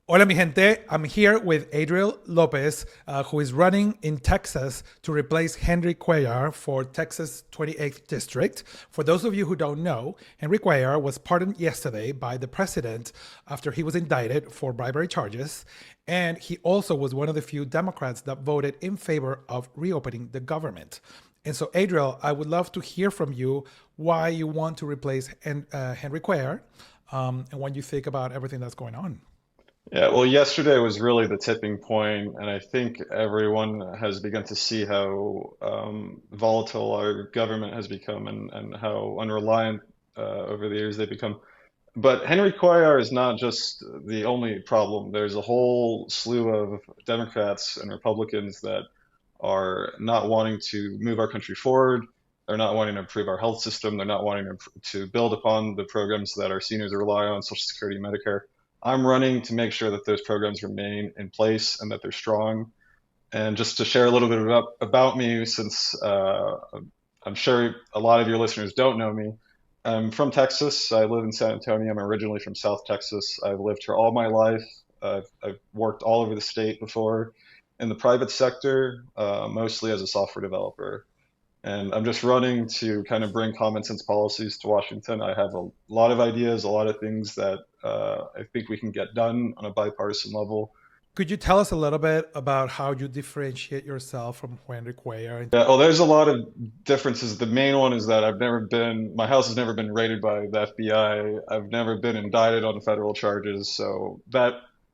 Hola, mi gente. I'm here with Adriel López, who is running in Texas to replace Henry Cuellar for Texas 28th District. For those of you who don't know, Henry Cuellar was pardoned yesterday by the president after he was indicted for bribery charges. And he also was one of the few Democrats that voted in favor of reopening the government. And so, Adriel, I would love to hear from you why you want to replace Henry Cuellar and what you think about everything that's going on. Yeah, well, yesterday was really the tipping point, and I think everyone has begun to see how volatile our government has become and how unreliant over the years they've become. But Henry Cuellar is not just the only problem. There's a whole slew of Democrats and Republicans that are not wanting to move our country forward. They're not wanting to improve our health system. They're not wanting to build upon the programs that our seniors rely on, Social Security, Medicare. I'm running to make sure that those programs remain in place and that they're strong. And just to share a little bit about me, since I'm sure a lot of your listeners don't know me, I'm from Texas. I live in San Antonio. I'm originally from South Texas. I've lived here all my life. I've worked all over the state before in the private sector, mostly as a software developer. And I'm just running to kind of bring common sense policies to Washington. I have a lot of ideas, a lot of things that I think we can get done on a bipartisan level. Could you tell us a little bit about how you differentiate yourself from Henry Cuellar? Yeah, oh, there's a lot of differences. The main one is that my house has never been raided by the FBI. I've never been indicted on federal charges. So that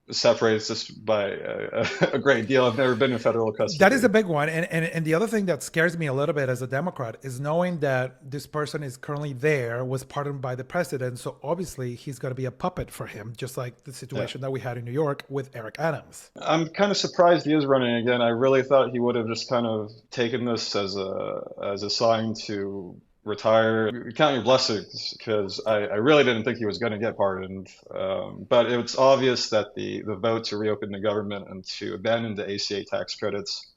separates us by a great deal. I've never been in federal That is custody. a big one. And the other thing that scares me a little bit as a Democrat is knowing that this person is currently there, was pardoned by the president. So obviously he's going to be a puppet for him, just like the Yeah. situation that we had in New York with Eric Adams. I'm kind of surprised he is running again. I really thought he would have just kind of taken this as a sign to retire. Count your blessings, because I really didn't think he was going to get pardoned. But it's obvious that the vote to reopen the government and to abandon the ACA tax credits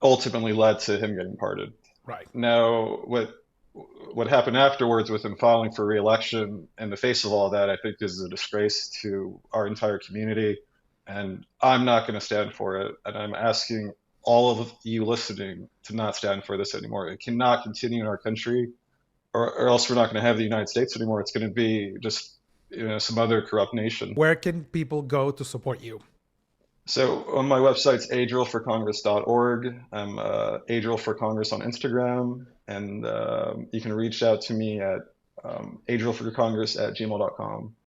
ultimately led to him getting pardoned. Right. Now, what happened afterwards with him filing for re-election in the face of all that, I think is a disgrace to our entire community, and I'm not going to stand for it. And I'm asking all of you listening to not stand for this anymore. It cannot continue in our country, or else we're not going to have the United States anymore. It's going to be just, some other corrupt nation. Where can people go to support you? So on my website's adrielforcongress.org. I'm Adriel for Congress on Instagram, and you can reach out to me at adrielforcongress@gmail.com.